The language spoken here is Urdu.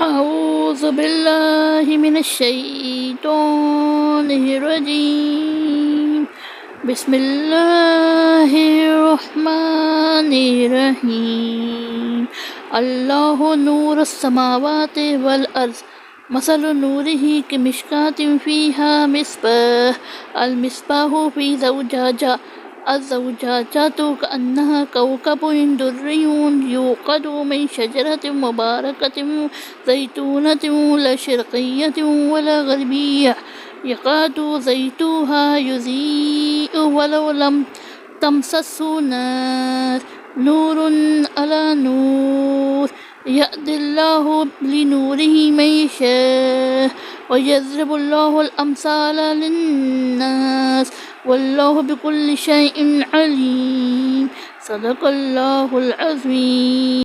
أعوذ بالله من الشيطان الرجيم بسم الله الرحمن الرحيم الله نور السماوات والأرض مثل نوره كمشكاة فيها مصباح المصباح في زجاجة الزجاجة كأنها كوكب دري يوقد من شجرة مباركة زيتونة لا شرقية ولا غربية يكاد زيتها يضيء ولو لم تمسسه نار نور على نور يهدي الله لنوره من يشاء ويضرب الله الأمثال للناس والله بكل شيء عليم صدق الله العظيم.